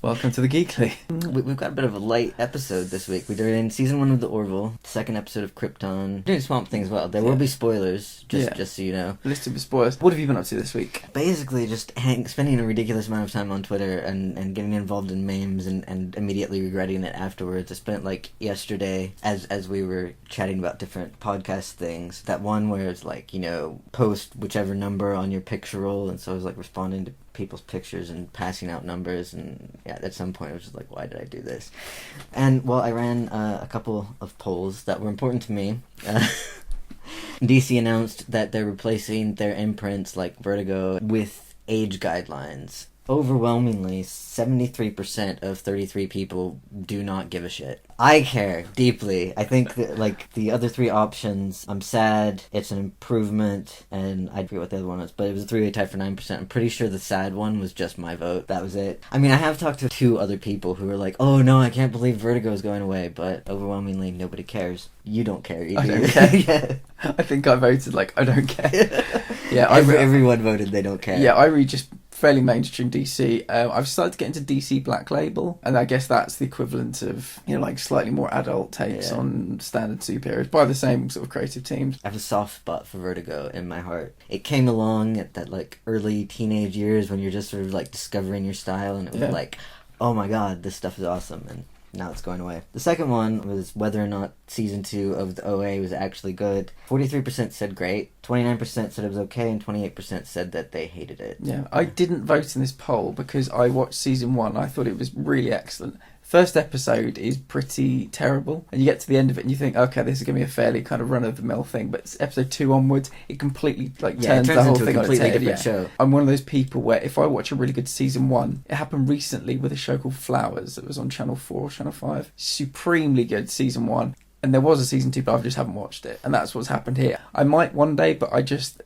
Welcome to the Geekly. We've got a bit of a light episode this week. We're doing season 1 of the Orville, second episode of Krypton. We're doing Swamp Thing as well. There will be spoilers, just so you know. Listed with spoilers. What have you been up to this week? Basically, just spending a ridiculous amount of time on Twitter and getting involved in memes and immediately regretting it afterwards. I spent like yesterday, as we were chatting about different podcast things, that one where it's like, you know, post whichever number on your picture roll, and so I was like responding to people's pictures and passing out numbers, and yeah, at some point I was just like, why did I do this? And well, I ran a couple of polls that were important to me. DC announced that they're replacing their imprints like Vertigo with age guidelines. Overwhelmingly, 73% of 33 people do not give a shit. I care deeply. I think that, like, the other three options, I'm sad, it's an improvement, and I forget what the other one was, but it was a three-way tie for 9%. I'm pretty sure the sad one was just my vote. That was it. I mean, I have talked to 2 other people who were like, oh no, I can't believe Vertigo is going away, but overwhelmingly, nobody cares. You don't care either. I don't care. Yeah. I think I voted like, I don't care. Yeah, everyone voted they don't care. Yeah, I read just fairly mainstream DC. I've started to get into DC Black Label, and I guess that's the equivalent of, you know, like slightly more adult takes on standard superheroes by the same sort of creative teams. I have a soft spot for Vertigo in my heart. It came along at that like early teenage years when you're just sort of like discovering your style, and it was like, oh my god, this stuff is awesome, and now it's going away. The second one was whether or not season 2 of the OA was actually good. 43% said great, 29% said it was okay, and 28% said that they hated it. Yeah, I didn't vote in this poll because I watched season 1. I thought it was really excellent. First episode is pretty terrible, and you get to the end of it and you think, okay, this is going to be a fairly kind of run-of-the-mill thing, but episode 2 onwards, it completely turns the whole thing on its head. Different show. I'm one of those people where if I watch a really good season 1, it happened recently with a show called Flowers that was on Channel 4 or Channel 5. Supremely good season 1. And there was a season 2, but I just haven't watched it. And that's what's happened here. I might one day, but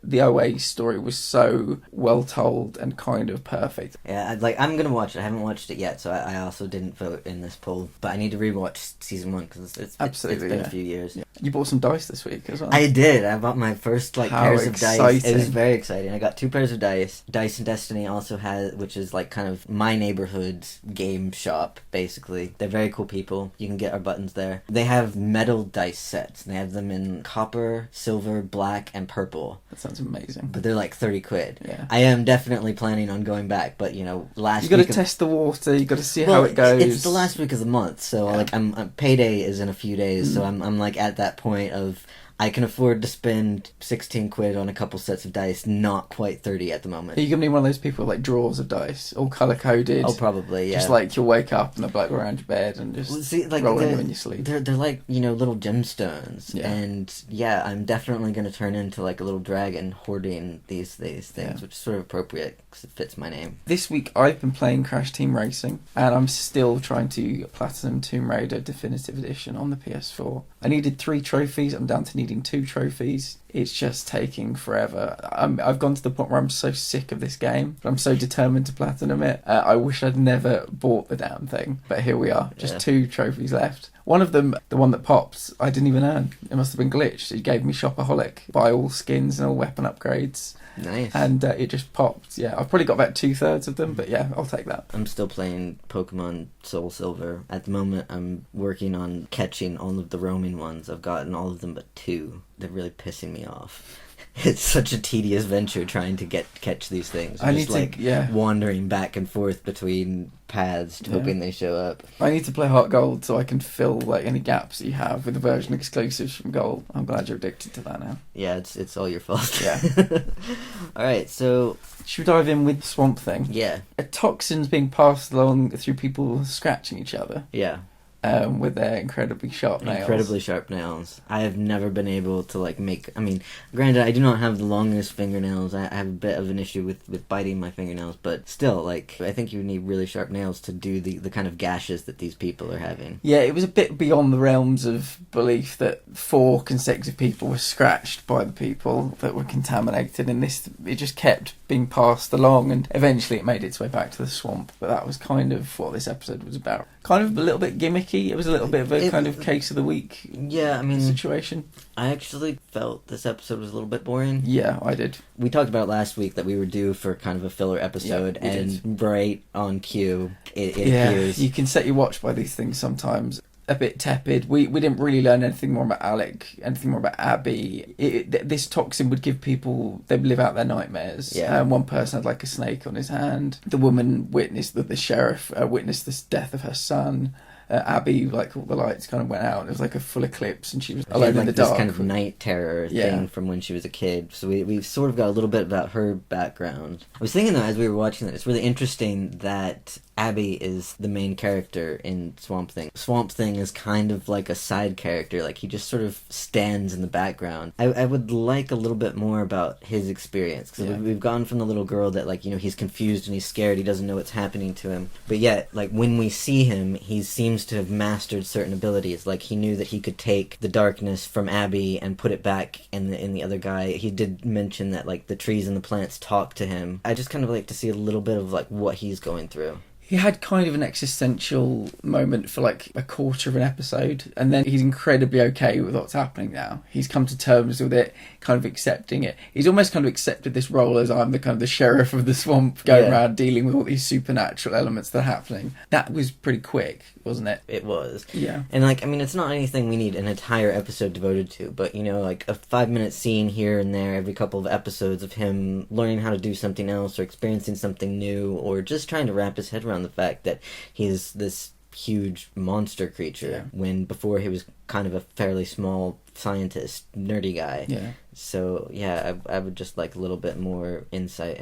the OA story was so well told and kind of perfect. Yeah, I'm going to watch it. I haven't watched it yet, so I also didn't vote in this poll. But I need to rewatch season 1 because it's been a few years. Yeah. You bought some dice this week as well. I did. I bought my first pairs of dice. It was very exciting. I got 2 pairs of dice. Dice and Destiny also has, which is like kind of my neighborhood's game shop, basically. They're very cool people. You can get our buttons there. They have metal dice sets. They have them in copper, silver, black, and purple. That sounds amazing. But they're like 30 quid. Yeah. I am definitely planning on going back, but you know, you got to test the water. You got to see how it goes. It's the last week of the month, so like payday is in a few days, so I'm like at that point of I can afford to spend 16 quid on a couple sets of dice, not quite 30 at the moment. Are you going to be one of those people with like drawers of dice, all colour-coded? Oh, probably, yeah. Just like you'll wake up and they'll be like around your bed and just rolling them in your sleep. They're like, you know, little gemstones. Yeah. And yeah, I'm definitely going to turn into like a little dragon hoarding these things, which is sort of appropriate because it fits my name. This week I've been playing Crash Team Racing, and I'm still trying to platinum Tomb Raider Definitive Edition on the PS4. I needed 3 trophies, I'm down to needing 2 trophies. It's just taking forever. I've gone to the point where I'm so sick of this game, but I'm so determined to platinum it. I wish I'd never bought the damn thing, but here we are. Just 2 trophies left. One of them, the one that popped, I didn't even earn. It must have been glitched. It gave me Shopaholic, buy all skins and all weapon upgrades. Nice. And it just popped. Yeah, I've probably got about 2/3 of them, but yeah, I'll take that. I'm still playing Pokemon Soul Silver. At the moment, I'm working on catching all of the roaming ones. I've gotten all of them but 2. They're really pissing me off. It's such a tedious venture trying to catch these things. I need to wandering back and forth between paths hoping they show up. I need to play Heart Gold so I can fill like any gaps that you have with the version exclusives from Gold. I'm glad you're addicted to that now. Yeah, it's all your fault. Yeah. Alright, so should we dive in with Swamp Thing? Yeah. A toxin's being passed along through people scratching each other. Yeah. With their incredibly sharp nails. I have never been able to granted I do not have the longest fingernails. I have a bit of an issue with biting my fingernails, but still, like, I think you need really sharp nails to do the kind of gashes that these people are having. Yeah, it was a bit beyond the realms of belief that 4 consecutive people were scratched by the people that were contaminated, and it just kept being passed along, and eventually it made its way back to the swamp. But that was kind of what this episode was about. Kind of a little bit gimmicky sticky. It was a little bit of a kind of case of the week Yeah, I mean, situation. I actually felt this episode was a little bit boring. Yeah, I did. We talked about last week that we were due for kind of a filler episode, Yeah, we and right on cue, it Yeah, appears. you can set your watch by these things sometimes. A bit tepid. We didn't really learn anything more about Alec, anything more about Abby. This toxin would give people, they'd live out their nightmares. Yeah. One person had like a snake on his hand. The woman witnessed the sheriff witnessed the death of her son. Abby, like, all the lights kind of went out. It was like a full eclipse, and she was alone in the dark. This kind of night terror thing from when she was a kid. So we've sort of got a little bit about her background. I was thinking, though, as we were watching that, it's really interesting that Abby is the main character in Swamp Thing. Swamp Thing is kind of like a side character. Like, he just sort of stands in the background. I would like a little bit more about his experience. Because we've gone from the little girl that, like, you know, he's confused and he's scared. He doesn't know what's happening to him. But yet, like, when we see him, he seems to have mastered certain abilities. Like, he knew that he could take the darkness from Abby and put it back in the other guy. He did mention that, like, the trees and the plants talk to him. I just kind of like to see a little bit of, like, what he's going through. He had kind of an existential moment for like a quarter of an episode, and then he's incredibly okay with what's happening now. He's come to terms with it, kind of accepting it. He's almost kind of accepted this role as I'm the kind of the sheriff of the swamp, going around dealing with all these supernatural elements that are happening. That was pretty quick, wasn't it? It was. Yeah. And, like, I mean, it's not anything we need an entire episode devoted to, but, you know, like, a 5-minute scene here and there every couple of episodes of him learning how to do something else or experiencing something new, or just trying to wrap his head around the fact that he's this huge monster creature when before he was kind of a fairly small scientist, nerdy guy. Yeah. So, yeah, I would just like a little bit more insight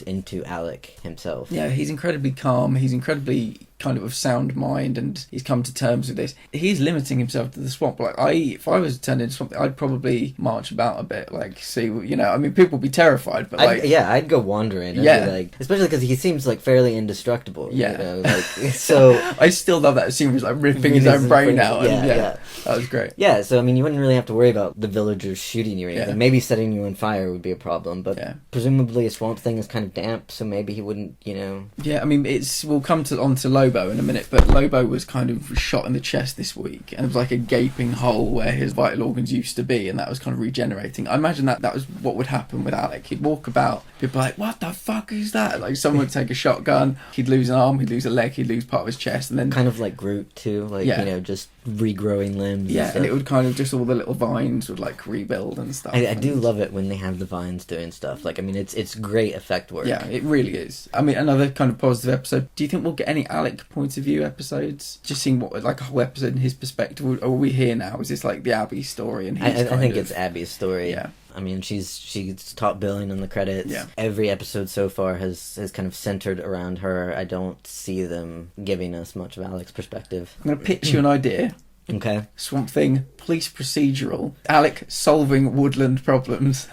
into Alec himself. Yeah, he's incredibly calm. He's incredibly kind of sound mind, and he's come to terms with this. He's limiting himself to the swamp. Like, if I was turned into something, I'd probably march about a bit, like, see, you know, I mean, people would be terrified, but like... I'd go wandering. Yeah. Like, especially because he seems, like, fairly indestructible. Yeah. You know, like, so... I still love that scene where he's, like, ripping his own brain out. Yeah. That was great. Yeah, so, I mean, you wouldn't really have to worry about the villagers shooting you or anything. Yeah. Maybe setting you on fire would be a problem, but presumably a swamp thing is kind of damp, so maybe he wouldn't, you know... Yeah, I mean, we'll come onto Lobo in a minute, but Lobo was kind of shot in the chest this week, and it was like a gaping hole where his vital organs used to be, and that was kind of regenerating. I imagine that was what would happen with Alec. He'd walk about, people like, what the fuck is that? Like, someone would take a shotgun, he'd lose an arm, he'd lose a leg, he'd lose part of his chest, and then... Kind of like Groot, too, like, you know, just regrowing limbs. Yeah, and it would kind of just, all the little vines would, like, rebuild and stuff. I do love it when they have the vines doing stuff. Like, I mean, it's great effect work. Yeah, it really is. I mean, another kind of positive episode. Do you think we'll get any Alec point of view episodes? Just seeing what, like, a whole episode in his perspective. Or are we here now? Is this like the Abby story? And he's I think it's Abby's story. Yeah. I mean, she's top billing on the credits. Yeah. Every episode so far has kind of centered around her. I don't see them giving us much of Alec's perspective. I'm going to pitch you an idea. Okay. Swamp Thing, police procedural. Alec solving woodland problems.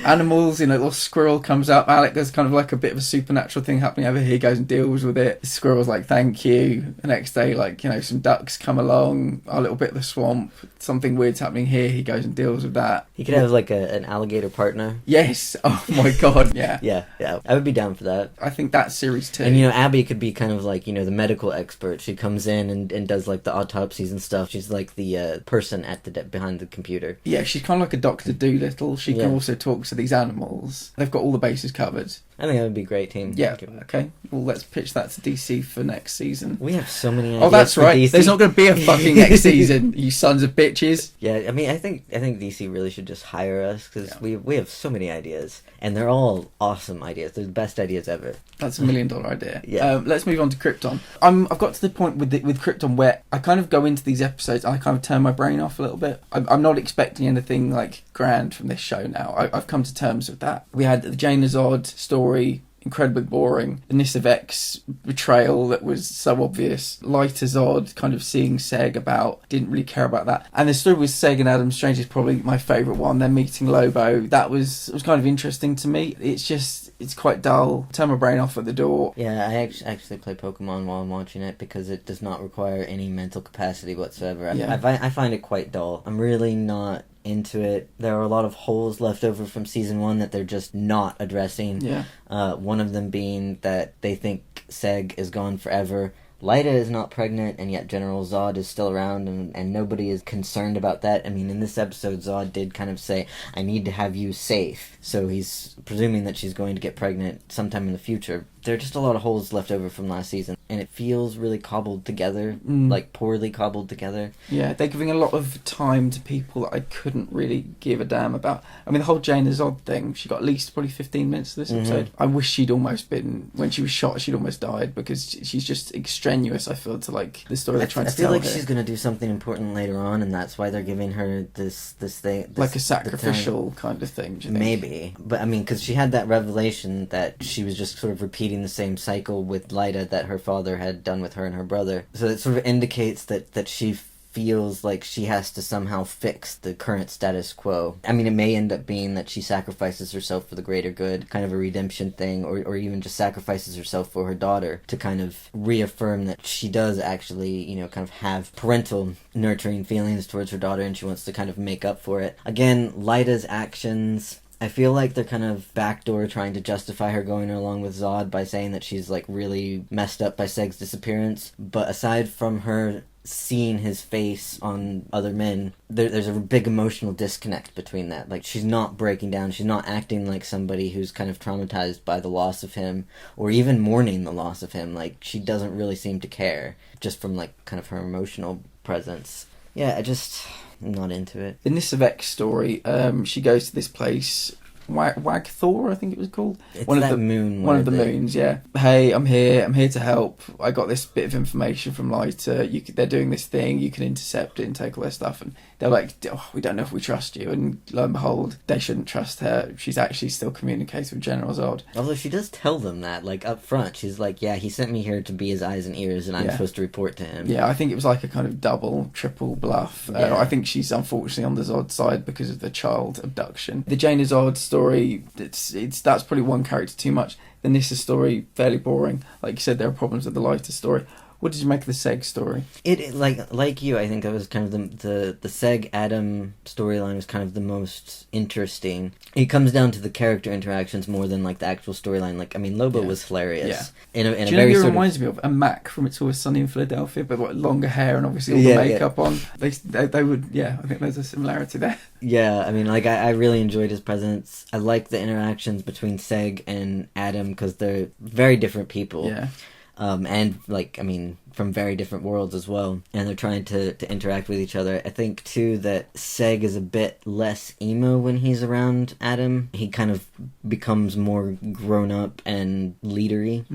Animals, you know, a little squirrel comes up. Alec, there's kind of like a bit of a supernatural thing happening over here. He goes and deals with it. The squirrel's like, thank you. The next day, like, you know, some ducks come along. A little bit of the swamp. Something weird's happening here. He goes and deals with that. He could have like an alligator partner. Yes. Oh my god. Yeah. Yeah. I would be down for that. I think that's series 2. And, you know, Abby could be kind of like, you know, the medical expert. She comes in and does like the autopsies and stuff. She's like the person at behind the computer. Yeah, she's kind of like a Dr. Dolittle. She can also talk to these animals. They've got all the bases covered. I think that would be a great team. Yeah, okay. Well, let's pitch that to DC for next season. We have so many ideas. Oh, that's right. DC. There's not going to be a fucking next season, you sons of bitches. Yeah, I mean, I think DC really should just hire us, because we have so many ideas, and they're all awesome ideas. They're the best ideas ever. That's $1 million idea. Yeah. Let's move on to Krypton. I've got to the point with Krypton where I kind of go into these episodes and I kind of turn my brain off a little bit. I'm not expecting anything like grand from this show now. I've come to terms with that. We had the Jane Azod story, incredibly boring. The Nisavex betrayal that was so obvious. Light as odd, kind of seeing Seg about, didn't really care about that. And the story with Seg and Adam Strange is probably my favourite one. They're meeting Lobo. That was kind of interesting to me. It's quite dull. Turn my brain off at the door. Yeah, I actually play Pokemon while I'm watching it because it does not require any mental capacity whatsoever. I find it quite dull. I'm really not into it. There are a lot of holes left over from season 1 that they're just not addressing. Yeah. One of them being that they think Seg is gone forever. Lyta is not pregnant, and yet General Zod is still around, and nobody is concerned about that. I mean, in this episode, Zod did kind of say, I need to have you safe. So he's presuming that she's going to get pregnant sometime in the future. There are just a lot of holes left over from last season, and it feels really cobbled together, like poorly cobbled together. Yeah, they're giving a lot of time to people that I couldn't really give a damn about. I mean, the whole Jane is Odd thing, she got at least probably 15 minutes of this episode. I wish she'd almost been, when she was shot, she'd almost died, because she's just extraneous, I feel, to like the story they're trying to tell. I feel like she's going to do something important later on, and that's why they're giving her this thing. Like a sacrificial kind of thing, do you think? Maybe. But I mean, because she had that revelation that she was just sort of repeating the same cycle with Lyta that her father had done with her and her brother. So it sort of indicates that she feels like she has to somehow fix the current status quo. I mean, it may end up being that she sacrifices herself for the greater good, kind of a redemption thing, or even just sacrifices herself for her daughter to kind of reaffirm that she does actually, you know, kind of have parental nurturing feelings towards her daughter, and she wants to kind of make up for it. Again, Lyta's actions, I feel like they're kind of backdoor trying to justify her going along with Zod by saying that she's like really messed up by Seg's disappearance. But aside from her seeing his face on other men, there's a big emotional disconnect between that. Like, she's not breaking down, she's not acting like somebody who's kind of traumatized by the loss of him, or even mourning the loss of him. Like, she doesn't really seem to care, just from like kind of her emotional presence. Yeah, I'm not into it. In this Vex story, she goes to this place, Wagthor, I think it was called. It's one that of the moon. One of the moons, yeah. Hey, I'm here to help. I got this bit of information from Lyta. They're doing this thing. You can intercept it and take all their stuff. And they're like, we don't know if we trust you. And lo and behold, they shouldn't trust her. She's actually still communicating with General Zod. Although she does tell them that, like, up front. She's like, yeah, he sent me here to be his eyes and ears, and I'm supposed to report to him. Yeah, I think it was like a kind of double, triple bluff. I think she's unfortunately on the Zod side because of the child abduction. The Jaina Zod story, that's probably one character too much. The Nissa story, fairly boring. Like you said, there are problems with the Lyta story. What did you make of the Seg story? It like you, I think that was kind of the Seg Adam storyline was kind of the most interesting. It comes down to the character interactions more than like the actual storyline. Like, I mean, Lobo was hilarious. Yeah. In a Do you very know who sort reminds me of? A Mac from It's Always Sunny in Philadelphia, but what, longer hair and obviously all the makeup on. They would, I think there's a similarity there. Yeah, I mean, like, I really enjoyed his presence. I like the interactions between Seg and Adam because they're very different people. Yeah. And, like, I mean, from very different worlds as well. And they're trying to interact with each other. I think, too, that Seg is a bit less emo when he's around Adam. He kind of becomes more grown-up and leadery.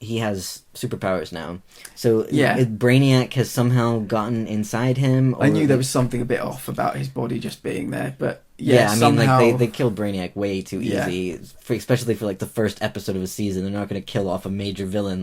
He has superpowers now. So, Brainiac has somehow gotten inside him. I knew there was something a bit off about his body just being there, but... Yeah, I somehow... mean, like, they killed Brainiac way too easy, especially for, like, the first episode of a season. They're not going to kill off a major villain,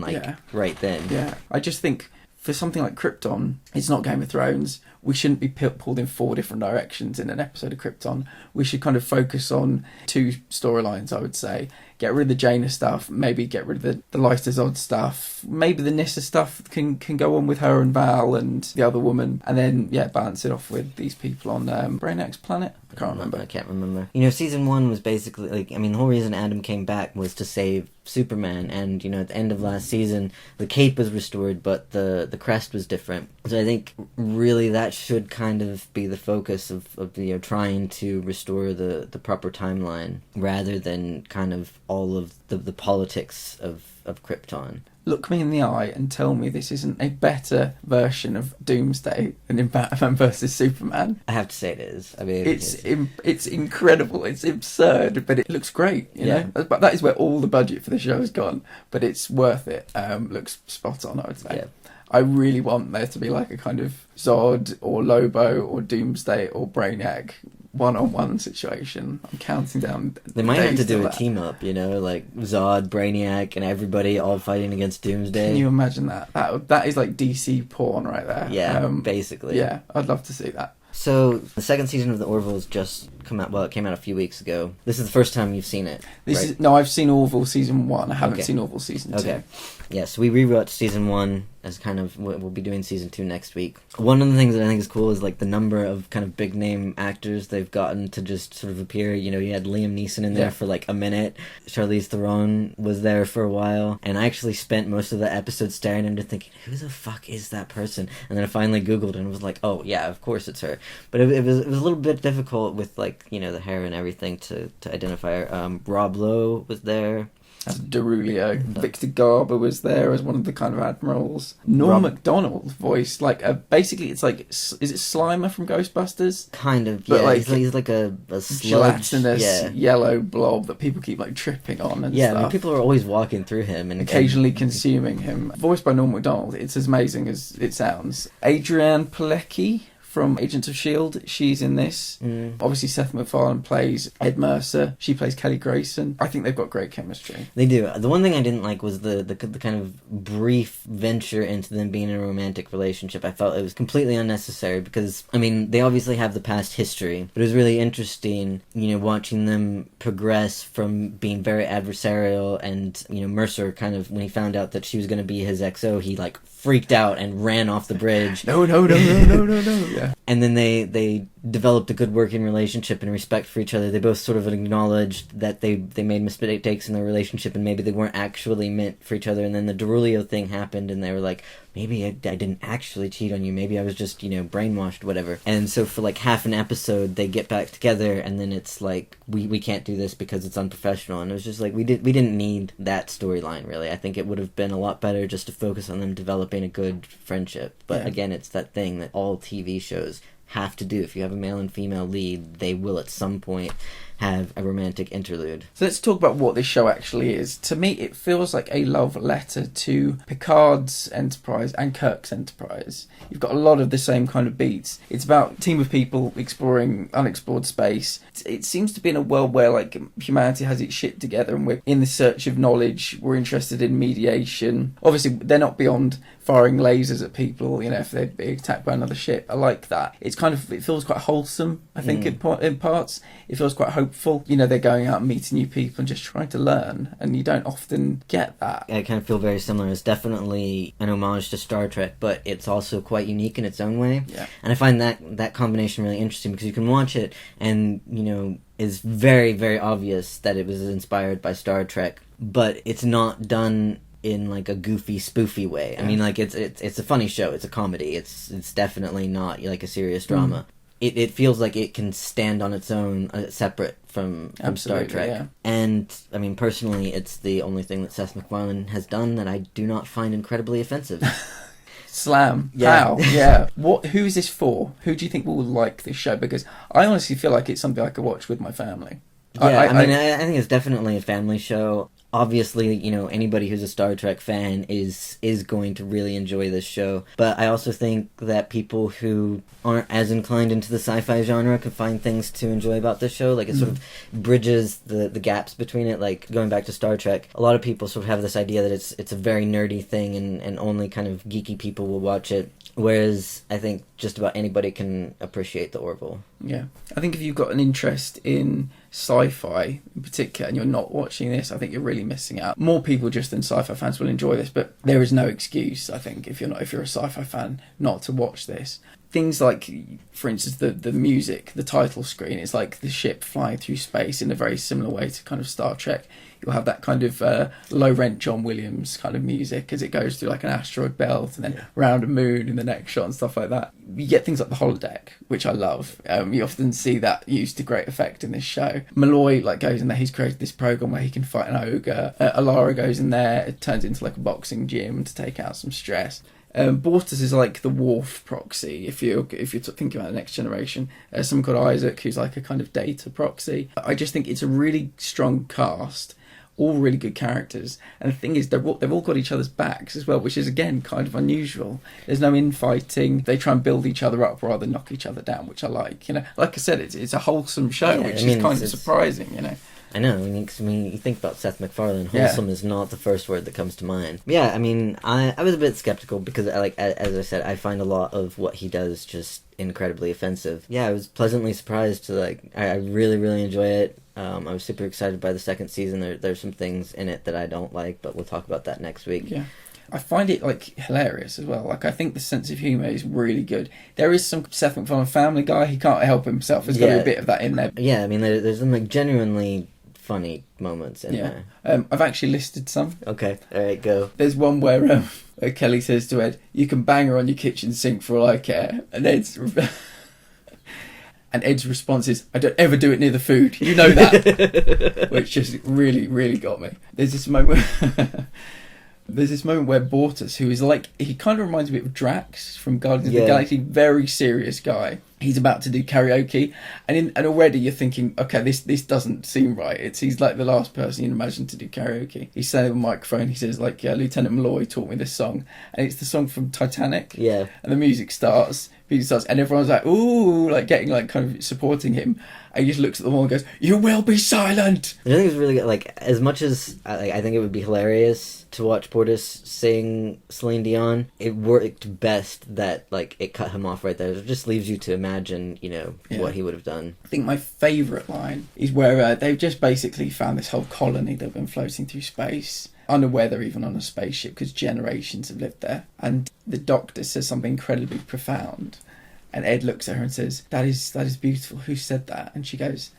right then. Yeah, I just think, for something like Krypton, it's not Game of Thrones. We shouldn't be pulled in 4 different directions in an episode of Krypton. We should kind of focus on 2 storylines, I would say. Get rid of the Jaina stuff, maybe get rid of the Lyta Zod stuff. Maybe the Nissa stuff can go on with her and Val and the other woman. And then, balance it off with these people on Brainiac's planet. I can't remember. You know, season 1 was basically, like, I mean, the whole reason Adam came back was to save Superman. And, you know, at the end of last season, the cape was restored, but the crest was different. So I think, really, that should kind of be the focus of you know, trying to restore the proper timeline, rather than kind of all of the politics of Krypton. Look me in the eye and tell me this isn't a better version of Doomsday than in Batman vs Superman. I have to say it is. I mean, it's incredible. It's absurd, but it looks great. You know, but that is where all the budget for the show has gone. But it's worth it. Looks spot on, I would say. Yeah. I really want there to be like a kind of Zod or Lobo or Doomsday or Brainiac one-on-one situation. I'm counting down. They might have to do a team up, you know, like Zod, Brainiac, and everybody all fighting against Doomsday. Can you imagine that? That is like DC porn right there. Yeah, basically. Yeah, I'd love to see that. So, the second season of The Orville has just come out. Well, it came out a few weeks ago. This is the first time you've seen it. No, I've seen Orville season 1. I haven't seen Orville season 2. Okay. Yes, we rewatched season 1 as kind of, we'll be doing season 2 next week. One of the things that I think is cool is like the number of kind of big name actors they've gotten to just sort of appear. You know, you had Liam Neeson in there for like a minute. Charlize Theron was there for a while. And I actually spent most of the episode staring into thinking, who the fuck is that person? And then I finally Googled and was like, oh yeah, of course it's her. But it was a little bit difficult with like, you know, the hair and everything to identify her. Rob Lowe was there. As Derulio. Victor Garber was there as one of the kind of admirals. Norm Macdonald voiced, like, basically it's like, is it Slimer from Ghostbusters? Kind of, but yeah. like, he's like a sludge. Gelatinous yellow blob that people keep, like, tripping on and stuff. I mean, people are always walking through him. And occasionally consuming him. Voiced by Norm Macdonald. It's as amazing as it sounds. Adrienne Palicki from Agents of S.H.I.E.L.D. She's in this. Obviously, Seth MacFarlane plays Ed Mercer. She plays Kelly Grayson. I think they've got great chemistry. They do. The one thing I didn't like was the kind of brief venture into them being in a romantic relationship. I felt it was completely unnecessary because, I mean, they obviously have the past history, but it was really interesting, you know, watching them progress from being very adversarial and, you know, Mercer kind of, when he found out that she was going to be his XO, he, like, freaked out and ran off the bridge. No. Yeah. And then they developed a good working relationship and respect for each other. They both sort of acknowledged that they made mistakes in their relationship and maybe they weren't actually meant for each other. And then the Derulio thing happened and they were like, maybe I didn't actually cheat on you. Maybe I was just, you know, brainwashed, whatever. And so for like half an episode, they get back together and then it's like, we can't do this because it's unprofessional. And it was just like, we didn't need that storyline, really. I think it would have been a lot better just to focus on them developing a good friendship. But again, it's that thing that all TV shows have to do. If you have a male and female lead, they will at some point have a romantic interlude. So let's talk about what this show actually is. To me, it feels like a love letter to Picard's Enterprise and Kirk's Enterprise. You've got a lot of the same kind of beats. It's about a team of people exploring unexplored space. It seems to be in a world where like humanity has its shit together and we're in the search of knowledge. We're interested in mediation. Obviously, they're not beyond firing lasers at people, you know, if they'd be attacked by another ship. I like that. It feels quite wholesome, I think, in parts. It feels quite hopeful. You know, they're going out and meeting new people and just trying to learn, and you don't often get that. I kind of feel very similar. It's definitely an homage to Star Trek, but it's also quite unique in its own way. Yeah. And I find that combination really interesting because you can watch it and, you know, it's very, very obvious that it was inspired by Star Trek, but it's not done in like a goofy, spoofy way. I mean, like it's a funny show. It's a comedy. It's definitely not like a serious drama. It feels like it can stand on its own, separate from Star Trek. Yeah. And I mean, personally, it's the only thing that Seth MacFarlane has done that I do not find incredibly offensive. Slam. Yeah. How? Yeah. Who is this for? Who do you think will like this show? Because I honestly feel like it's something I could watch with my family. Yeah, I think it's definitely a family show. Obviously, you know, anybody who's a Star Trek fan is going to really enjoy this show. But I also think that people who aren't as inclined into the sci-fi genre could find things to enjoy about this show. Like, it sort of bridges the gaps between it. Like, going back to Star Trek, a lot of people sort of have this idea that it's a very nerdy thing and only kind of geeky people will watch it. Whereas I think just about anybody can appreciate the Orville. Yeah. I think if you've got an interest in sci-fi in particular and you're not watching this, I think you're really missing out. More people just than sci-fi fans will enjoy this, but there is no excuse, I think, if you're a sci-fi fan, not to watch this. Things like, for instance, the music, the title screen, it's like the ship flying through space in a very similar way to kind of Star Trek. You'll have that kind of low-rent John Williams kind of music as it goes through like an asteroid belt and then round a moon in the next shot and stuff like that. You get things like the holodeck, which I love. You often see that used to great effect in this show. Malloy goes in there, he's created this program where he can fight an ogre. Alara goes in there, it turns into like a boxing gym to take out some stress. Bortus is like the Worf proxy, if you're thinking about the Next Generation. Someone called Isaac, who's like a kind of data proxy. I just think it's a really strong cast, all really good characters. And the thing is, they've all got each other's backs as well, which is, again, kind of unusual. There's no infighting. They try and build each other up rather than knock each other down, which I like. You know, like I said, it's a wholesome show, which is kind of surprising, you know. I know. I mean, you think about Seth MacFarlane. Wholesome is not the first word that comes to mind. Yeah, I mean, I was a bit skeptical because, as I said, I find a lot of what he does just incredibly offensive. Yeah, I was pleasantly surprised to I really, really enjoy it. I was super excited by the second season. There's some things in it that I don't like, but we'll talk about that next week. Yeah. I find it hilarious as well. I think the sense of humour is really good. There is some Seth MacFarlane Family Guy. He can't help himself. There's got to be a bit of that in there. Yeah, I mean, there's some genuinely funny moments in there. I've actually listed some. Okay, all right, go. There's one where Kelly says to Ed, "You can bang her on your kitchen sink for all I care," and Ed's response is, "I don't ever do it near the food. You know that," which just really, really got me. There's this moment. There's this moment where Bortus, who is he kind of reminds me of Drax from Guardians of the Galaxy, very serious guy. He's about to do karaoke, and already you're thinking, okay, this doesn't seem right. He's like the last person you'd imagine to do karaoke. He's standing on the microphone. He says, Lieutenant Malloy taught me this song, and it's the song from Titanic. Yeah. And the music starts, and everyone's like, ooh, getting kind of supporting him. And he just looks at the wall and goes, "You will be silent." I think it's really good. As much as I think it would be hilarious to watch Bortus sing Celine Dion, it worked best that it cut him off right there. It just leaves you to imagine, what he would have done. I think my favourite line is where they've just basically found this whole colony that have been floating through space, unaware they're even on a spaceship because generations have lived there. And the Doctor says something incredibly profound. And Ed looks at her and says, that is beautiful. Who said that?" And she goes,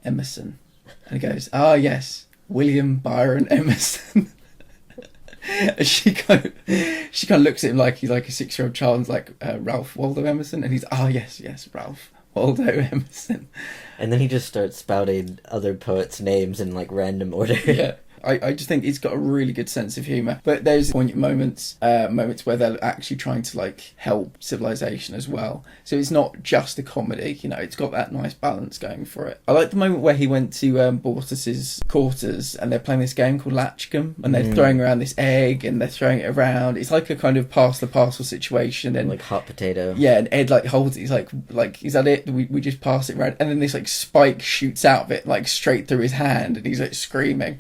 "Emerson." And he goes, "Ah, yes, William Byron Emerson." And she kind of looks at him like he's like a 6-year-old child and's like, "Ralph Waldo Emerson?" And he's, "Ah, yes, Ralph Waldo Emerson." And then he just starts spouting other poets' names in random order. Yeah. I just think it's got a really good sense of humour. But there's poignant moments where they're actually trying to help civilization as well. So it's not just a comedy, it's got that nice balance going for it. I like the moment where he went to Bortus's quarters and they're playing this game called Latchcombe and they're throwing around this egg and they're throwing it around. It's like a kind of pass the parcel situation. And hot potato. Yeah, and Ed holds it. He's like, "Is that it? We just pass it around?" And then this spike shoots out of it straight through his hand and he's screaming.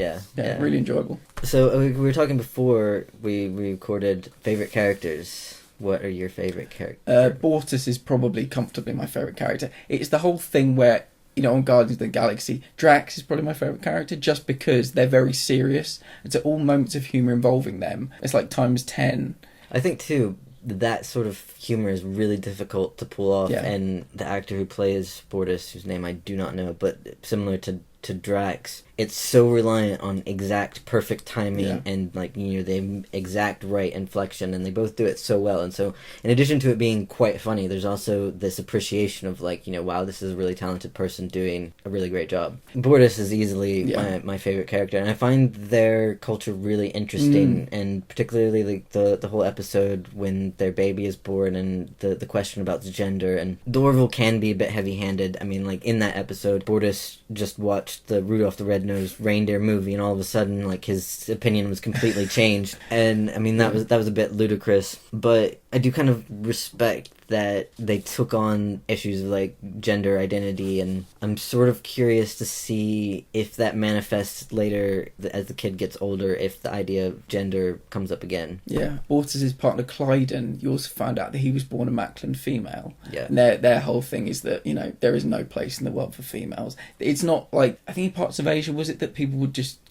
Yeah, really enjoyable. So we were talking before we recorded favourite characters. What are your favourite characters? Bortus is probably comfortably my favourite character. It's the whole thing where, on Guardians of the Galaxy, Drax is probably my favourite character just because they're very serious. And so all moments of humour involving them, it's times 10. I think, too, that sort of humour is really difficult to pull off. Yeah. And the actor who plays Bortus, whose name I do not know, but similar to Drax, it's so reliant on exact perfect timing and the exact right inflection, and they both do it so well. And so in addition to it being quite funny, there's also this appreciation of wow, this is a really talented person doing a really great job. Bortus is easily my favorite character, and I find their culture really interesting, and particularly the whole episode when their baby is born and the question about the gender. And Orville can be a bit heavy-handed. I mean, in that episode, Bortus just watched the Rudolph the Red-Nosed Reindeer movie, and all of a sudden his opinion was completely changed. And I mean, that was a bit ludicrous, but I do kind of respect that they took on issues of gender identity, and I'm sort of curious to see if that manifests later as the kid gets older, if the idea of gender comes up again. Yeah, Bortus's partner Clyden, you also found out that he was born a Macklin female. Yeah. And their whole thing is that, there is no place in the world for females. It's not I think in parts of Asia, was it that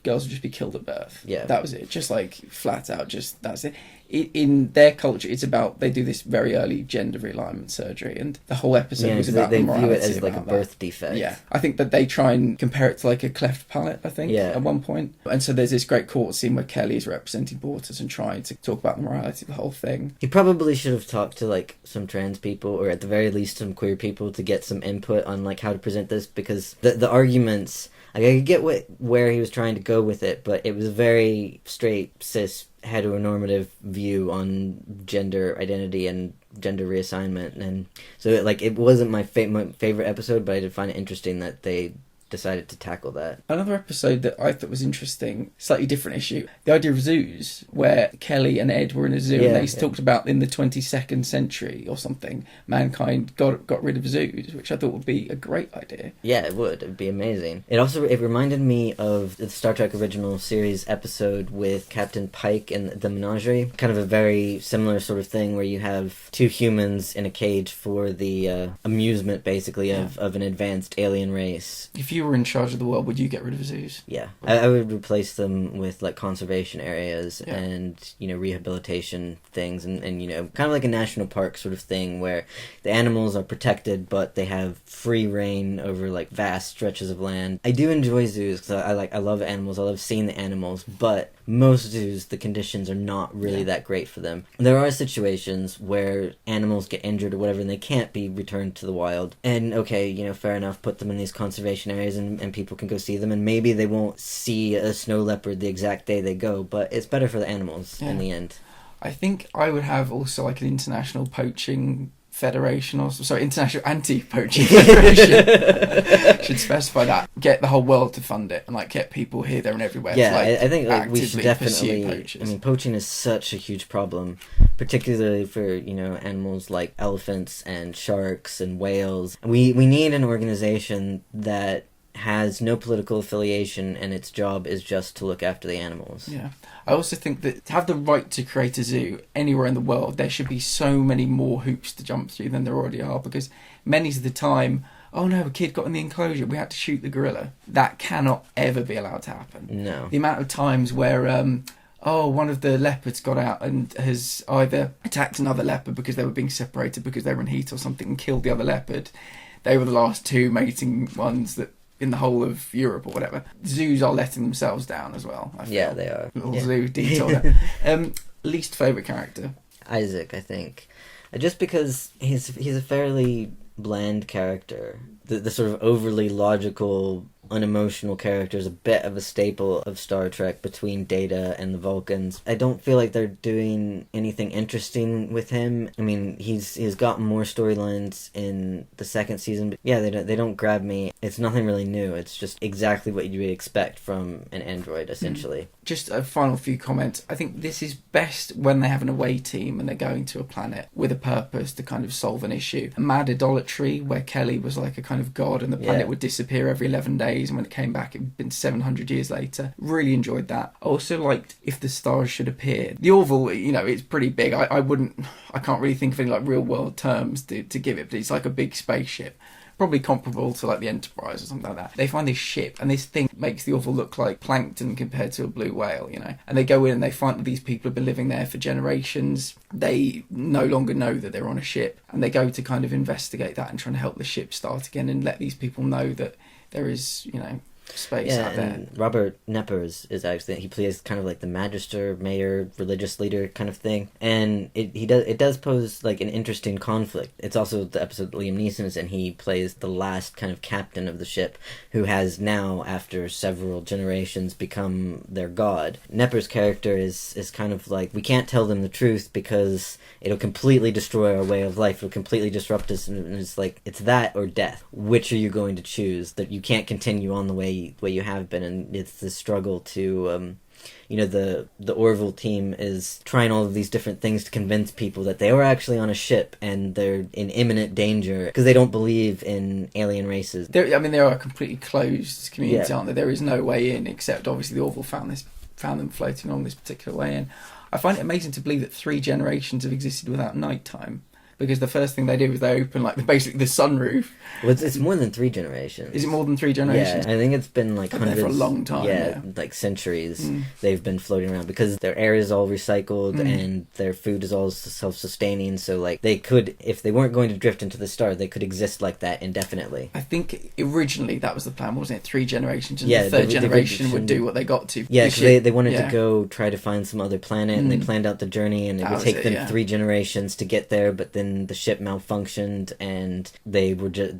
girls would just be killed at birth? Yeah. That was it. Just flat out, that's it. In their culture, it's about, they do this very early gender realignment surgery, and the whole episode was about they the morality. View it as a birth defect. Yeah, I think that they try and compare it to a cleft palate, I think, at one point. And so there's this great court scene where Kelly is representing Bortus and trying to talk about the morality of the whole thing. He probably should have talked to some trans people, or at the very least some queer people, to get some input on how to present this, because the arguments, I get where he was trying to go with it, but it was a very straight, cis, heteronormative view on gender identity and gender reassignment. And so it wasn't my favorite episode, but I did find it interesting that they decided to tackle that. Another episode that I thought was interesting, slightly different issue, the idea of zoos, where Kelly and Ed were in a zoo, and they talked about in the 22nd century or something, mankind got rid of zoos, which I thought would be a great idea. Yeah, it would. It'd be amazing. It reminded me of the Star Trek original series episode with Captain Pike and the Menagerie. Kind of a very similar sort of thing where you have two humans in a cage for the amusement, basically, of an advanced alien race. If you were in charge of the world, would you get rid of zoos? Yeah. I would replace them with, like, conservation areas and, rehabilitation things and, kind of like a national park sort of thing where the animals are protected, but they have free reign over, like, vast stretches of land. I do enjoy zoos because I love animals. I love seeing the animals, but most zoos, the conditions are not really that great for them. There are situations where animals get injured or whatever and they can't be returned to the wild. And okay, fair enough, put them in these conservation areas and people can go see them, and maybe they won't see a snow leopard the exact day they go, but it's better for the animals in the end. I think I would have also like an international poaching federation, or international anti-poaching federation. Should specify that. Get the whole world to fund it and like get people here, there, and everywhere. Yeah, to, like, I think we should definitely. Poachers. I mean, poaching is such a huge problem, particularly for animals like elephants and sharks and whales. We need an organization that has no political affiliation and its job is just to look after the animals. Yeah. I also think that to have the right to create a zoo anywhere in the world, there should be so many more hoops to jump through than there already are, because many of the time, oh no, a kid got in the enclosure, we had to shoot the gorilla. That cannot ever be allowed to happen. No. The amount of times where one of the leopards got out and has either attacked another leopard because they were being separated because they were in heat or something and killed the other leopard. They were the last two mating ones that in the whole of Europe or whatever. Zoos are letting themselves down as well, I feel. Yeah, they are. Little zoo detour. Least favourite character? Isaac, I think. Just because he's a fairly bland character. The sort of overly logical, unemotional character is a bit of a staple of Star Trek between Data and the Vulcans. I don't feel like they're doing anything interesting with him. I mean, he's gotten more storylines in the second season, but yeah, they don't grab me. It's nothing really new. It's just exactly what you would expect from an android, essentially. Just a final few comments. I think this is best when they have an away team and they're going to a planet with a purpose to kind of solve an issue. Mad Idolatry, where Kelly was like a kind of god and the planet would disappear every 11 days, and when it came back it had been 700 years later. Really enjoyed that. I also liked If the Stars Should Appear. The Orville, it's pretty big. I can't really think of any like real world terms to give it, but it's like a big spaceship. Probably comparable to like the Enterprise or something like that. They find this ship and this thing makes the Orville look like plankton compared to a blue whale, And they go in and they find that these people have been living there for generations. They no longer know that they're on a ship, and they go to kind of investigate that and try to help the ship start again and let these people know that there is, space out there. And Robert Neppers is actually, he plays kind of like the magister, mayor, religious leader kind of thing, and it does pose like an interesting conflict. It's also the episode Liam Neeson is in. He plays the last kind of captain of the ship, who has now, after several generations, become their god. Neppers' character is kind of like, we can't tell them the truth because it'll completely destroy our way of life, it'll completely disrupt us, and it's like, it's that or death. Which are you going to choose? That you can't continue on the way you have been, and it's the struggle to the Orville team is trying all of these different things to convince people that they were actually on a ship and they're in imminent danger because they don't believe in alien races. They are a completely closed community, aren't they? There is no way in, except obviously the Orville found them floating on this particular way in. I find it amazing to believe that 3 generations have existed without nighttime. Because the first thing they do is they open basically the sunroof. Well, it's more than 3 generations. Is it more than 3 generations? Yeah, I think it's been like hundreds for a long time. Yeah, like centuries. They've been floating around because their air is all recycled and their food is all self-sustaining. So like they could, if they weren't going to drift into the star, they could exist like that indefinitely. I think originally that was the plan, wasn't it? 3 generations, and the third generation would do what they got to. Yeah, because they wanted to go try to find some other planet, and they planned out the journey, and it would take them 3 generations to get there. But then the ship malfunctioned and they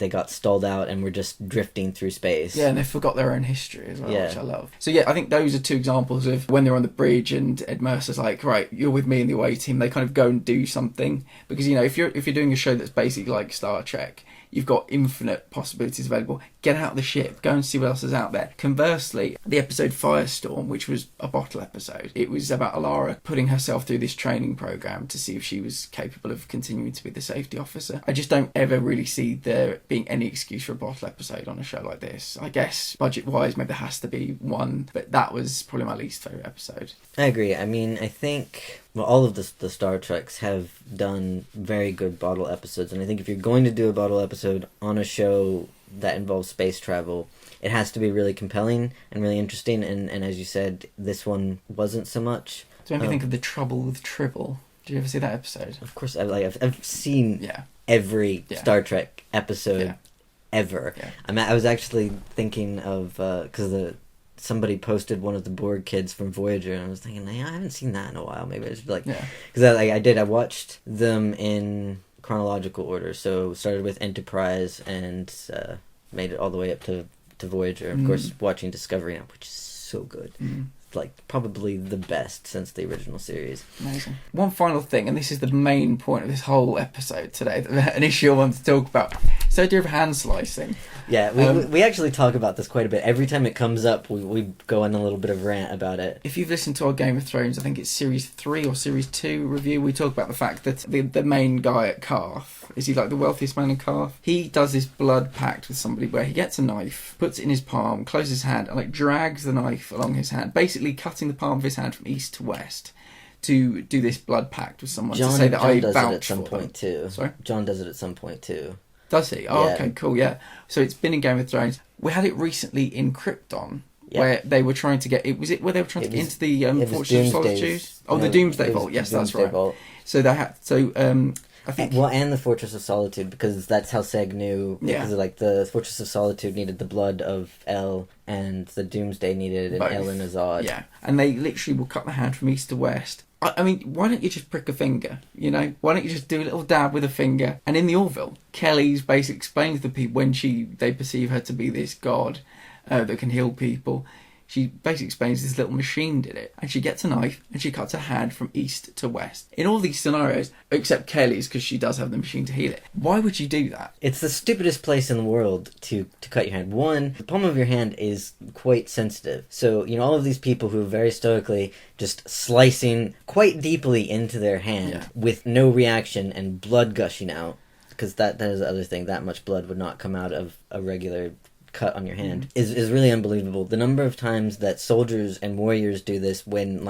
got stalled out and were just drifting through space. Yeah, and they forgot their own history as well, which I love. So yeah, I think those are 2 examples of when they're on the bridge and Ed Mercer's like, right, you're with me in the away team. They kind of go and do something, because if you're doing a show that's basically like Star Trek, you've got infinite possibilities available. Get out of the ship, go and see what else is out there. Conversely, the episode Firestorm, which was a bottle episode, it was about Alara putting herself through this training program to see if she was capable of continuing to be the safety officer. I just don't ever really see there being any excuse for a bottle episode on a show like this. I guess budget-wise, maybe there has to be one, but that was probably my least favourite episode. I agree. I mean, I think all of the Star Treks have done very good bottle episodes, and I think if you're going to do a bottle episode on a show that involves space travel, it has to be really compelling and really interesting, and as you said, this one wasn't so much. So maybe think of The Trouble with Tribble. Did you ever see that episode? Of course, I've seen every Star Trek episode ever. Yeah. I was actually thinking of, because somebody posted one of the Borg kids from Voyager, and I was thinking, I haven't seen that in a while. Maybe I should because I watched them in chronological order. So started with Enterprise and made it all the way up to Voyager. Of course, watching Discovery now, which is so good. Like probably the best since the original series. Amazing. One final thing, and this is the main point of this whole episode today, an issue I want to talk about. It's the idea of hand slicing. Yeah, we actually talk about this quite a bit. Every time it comes up, we go on a little bit of rant about it. If you've listened to our Game of Thrones, I think it's Series 3 or Series 2 review, we talk about the fact that the main guy at Carth, is he like the wealthiest man in Carth? He does this blood pact with somebody where he gets a knife, puts it in his palm, closes his hand, and like drags the knife along his hand, basically cutting the palm of his hand from east to west to do this blood pact with someone to say that John I does vouch it at some for point them. too. Sorry? John does it at some point too. Does he? Oh, yeah. Okay, cool, yeah. So it's been in Game of Thrones. We had it recently in Krypton, where they were trying to get... where they were trying to get into the Fortress of Solitude? Oh, the Doomsday Vault. Yes, that's right. Vault. So they had... I think... Well, and the Fortress of Solitude, because that's how Seg knew. Because like the Fortress of Solitude needed the blood of El, and the Doomsday needed an El and Azad. Yeah, and they literally will cut the hand from east to west. I mean, why don't you just prick a finger, you know? Why don't you just do a little dab with a finger? And in the Orville, Kelly's basically explains to the people when they perceive her to be this god that can heal people. She basically explains this little machine did it. And she gets a knife and she cuts her hand from east to west. In all these scenarios, except Kelly's, because she does have the machine to heal it. Why would you do that? It's the stupidest place in the world to cut your hand. One, the palm of your hand is quite sensitive. So, all of these people who are very stoically just slicing quite deeply into their hand with no reaction and blood gushing out, because that is the other thing, that much blood would not come out of a regular cut on your hand is really unbelievable. The number of times that soldiers and warriors do this when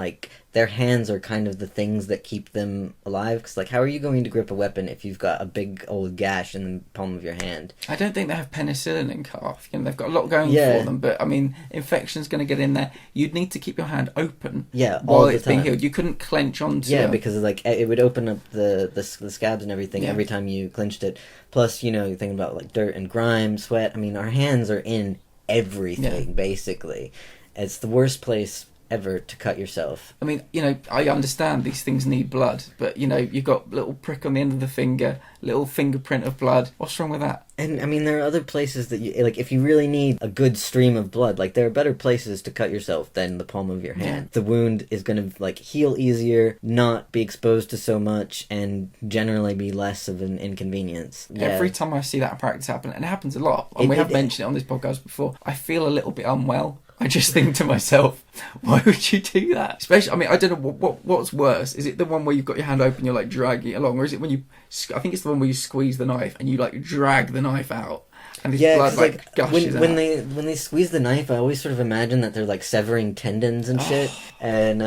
their hands are kind of the things that keep them alive, because how are you going to grip a weapon if you've got a big old gash in the palm of your hand? I don't think they have penicillin in Carth. They've got a lot going for them, but I mean, infection's going to get in there. You'd need to keep your hand open while it's being healed. You couldn't clench onto it. Because it would open up the scabs and everything every time you clenched it. Plus, you're thinking about dirt and grime, sweat. I mean, our hands are in everything, basically. It's the worst place ever to cut yourself. I mean, I understand these things need blood, but, you've got a little prick on the end of the finger, little fingerprint of blood. What's wrong with that? And, I mean, there are other places that you... if you really need a good stream of blood, there are better places to cut yourself than the palm of your hand. The wound is going to, heal easier, not be exposed to so much, and generally be less of an inconvenience. Every time I see that in practice happen, and it happens a lot, and we have mentioned it on this podcast before, I feel a little bit unwell. I just think to myself, why would you do that? Especially, I mean, I don't know what's worse. Is it the one where you've got your hand open, you're dragging it along, or is it when I think it's the one where you squeeze the knife and you drag the knife out, and this blood gushes out. When they squeeze the knife, I always sort of imagine that they're severing tendons and shit, and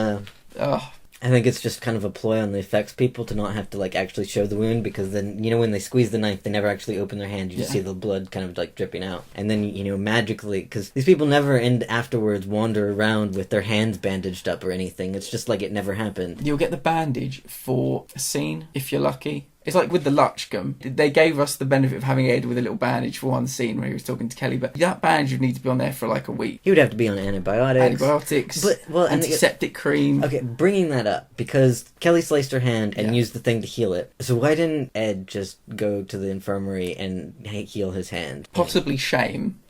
I think it's just kind of a ploy on the effects people to not have to actually show the wound, because then when they squeeze the knife, they never actually open their hand. You just see the blood kind of dripping out, and then magically, because these people never afterwards wander around with their hands bandaged up or anything. It's just it never happened. You'll get the bandage for a scene if you're lucky. It's like with the Lutchcombe. They gave us the benefit of having Ed with a little bandage for one scene when he was talking to Kelly, but that bandage would need to be on there for a week. He would have to be on antibiotics, antiseptic cream. Okay, bringing that up, because Kelly sliced her hand and used the thing to heal it. So why didn't Ed just go to the infirmary and heal his hand? Possibly shame.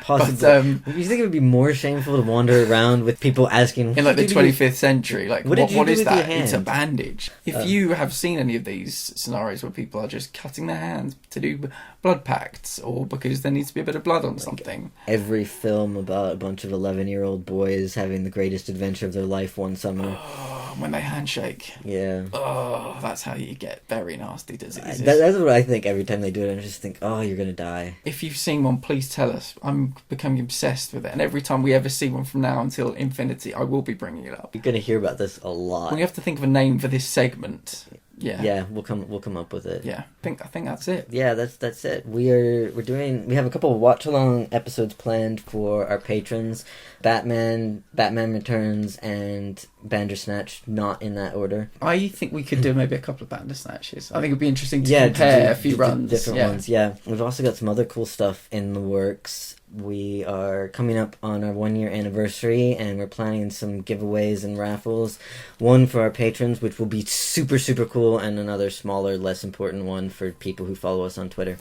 Possibly. But, you think it would be more shameful to wander around with people asking... in like the 25th century, like, what is that? Hand? It's a bandage. If you have seen any of these scenarios where people are just cutting their hands to do blood pacts, or because there needs to be a bit of blood on something. Every film about a bunch of 11-year-old boys having the greatest adventure of their life one summer. Oh, when they handshake. Yeah. Oh, that's how you get very nasty diseases. That's what I think every time they do it. I just think, oh, you're going to die. If you've seen one, please tell us. I'm becoming obsessed with it. And every time we ever see one from now until infinity, I will be bringing it up. You're going to hear about this a lot. We have to think of a name for this segment. Yeah, we'll come up with it. Yeah, I think that's it. Yeah, that's it. We have a couple of watch along episodes planned for our patrons. Batman Returns, and Bandersnatch, not in that order. I think we could do maybe a couple of Bandersnatches. I think it'd be interesting to compare a few runs. Different ones, yeah. We've also got some other cool stuff in the works. We are coming up on our 1-year anniversary, and we're planning some giveaways and raffles. One for our patrons, which will be super, super cool, and another smaller, less important one for people who follow us on Twitter.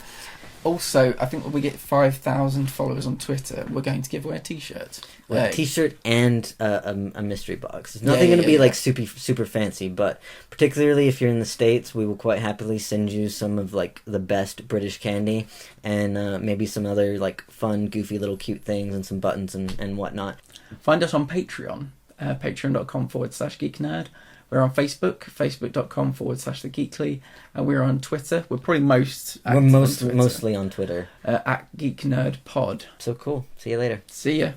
Also, I think when we get 5,000 followers on Twitter, we're going to give away a T-shirt. A T-shirt and a mystery box. It's nothing going to be like super fancy, but particularly if you're in the States, we will quite happily send you some of like the best British candy, and maybe some other like fun, goofy little cute things, and some buttons and whatnot. Find us on Patreon, patreon.com/geeknerd. We're on Facebook, facebook.com/The Geekly, and we're on Twitter. We're probably mostly on Twitter. At Geek Nerd Pod. So cool. See you later. See ya.